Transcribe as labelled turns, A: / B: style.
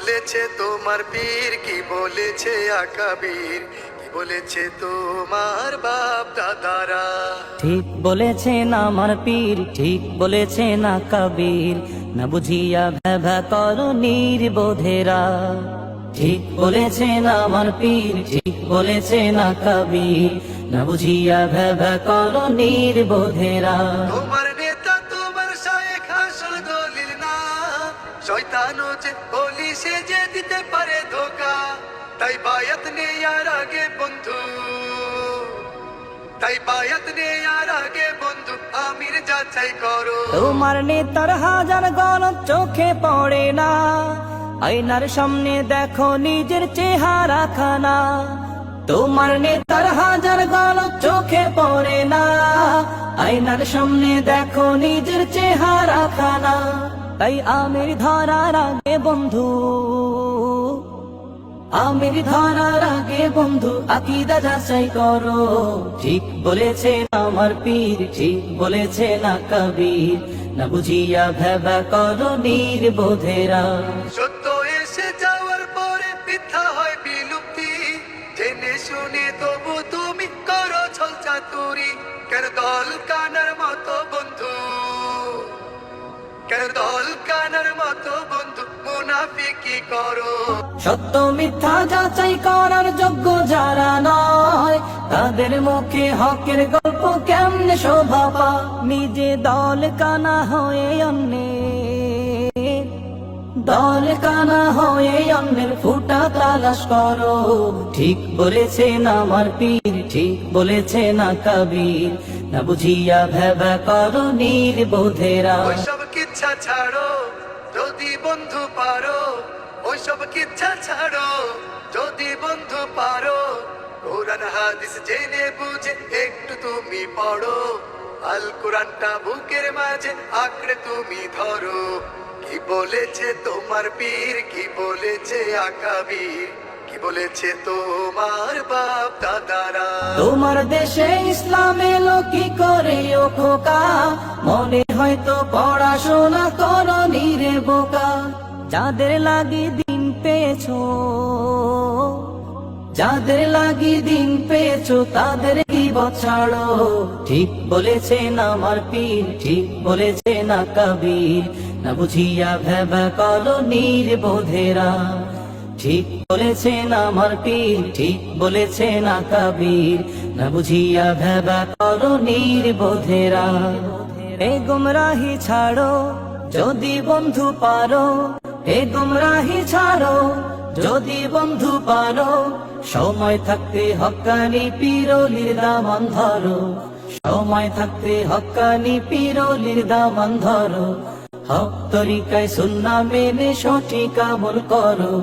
A: বলেছে তোমার পীর, কি বলেছে আকাবির, কি বলেছে তোমার বাপ দাদারা?
B: ঠিক বলেছেন আমার পীর, ঠিক বলেছেন না কবির, না বুঝিয়া ভেবা করো নির্বোধেরা। ঠিক বলেছেন আমার পীর, ঠিক বলেছেন না কবির, না বুঝিয়া ভেবা করো নির্বোধেরা।
A: তোমার নেতা তোমার শায়েখ আসল দলিল না, শয়তানও যে বলি সে যে দিতে পারে ধোকা। তাই বায়াত নেয়ার আগে বন্ধু, তাই বায়াত নেয়ার আগে বন্ধু আমির যাচাই করো।
B: তোমার নেতার হাজার গলত চোখে পড়ে না, আয়নার সামনে দেখো নিজের চেহারা খানা। তোমার নেতার হাজার গলত চোখে পড়ে না, আয়নার সামনে দেখো নিজের চেহারা খানা। তাই আমির ধরার আগে বন্ধু, আমির ধরার আগে বন্ধু আকীদা যাচাই করো। ঠিক বলেছেন আমার পীর, ঠিক বলেছেন না কবির, না বুঝিয়া ভেবা করো নির্বোধেরা।
A: সত্য এসে যাওয়ার পরে মিথ্যা হয় বিলুপ্তি, জেনে শুনে তবু তুমি করো ছল চাতুরি। কেন দল কানার মতো বন্ধু, কেন দল কানার মতো বন্ধু মুনাফিকি করো?
B: সত্য মিথ্যা যাচাই করার যোগ্য যারা নয়, তাদের মুখে হকের গল্প কেমনে শোভা পায়। নিজে দল কানা হয়ে অন্যের, দল কানা হয়ে অন্যের ফুটা তালাশ করো। ঠিক বলেছেন আমার পীর, ঠিক বলেছেন না কবির, না বুঝিয়া ভেবা করো নির্বোধেরা।
A: ওইসব কিচ্ছা ছাড়ো যদি বন্ধু পারো, ওইসব কিচ্ছা ছাড়ো যদি বন্ধু পারো। কোরআন হাদিস জেনে বুঝে একটু তুমি পড়ো, আল কোরআনটা বুকের মাঝে আঁকড়ে তুমি ধরো। কি বলেছে তোমার পীর, কি বলেছে আকাবির, কি বলেছে তোমার বাপ দাদারা?
B: তোমার দেশে ইসলাম এলো কি করে ও খোকা, মনে হয়তো পড়াশোনা করনি রে বোকা। যাদের লাগি দিন পেয়েছো, যাদের লাগি দিন পেয়েছো তাদের গীবত ছাড়ো। ঠিক বলেছেন আমার পীর, ঠিক বলেছেন না কবির, না বুঝিয়া ভেবা করো নির্বোধেরা। ঠিক বলেছেন আমার পীর, ঠিক বলেছেন না কবির, না বুঝিয়া ভেবা করো নির্বোধেরা। এ গুমরাহি ছাড়ো যদি বন্ধু পারো, এ গুমরাহি ছাড়ো যদি বন্ধু পারো। সময় থাকতে হক্কানি পীরলির দামান ধরো, সময় থাকতে হক্কানি পীরলির দামান ধরো। হক তরিকায় সুন্নাহ মেনে সঠিক আমল করো।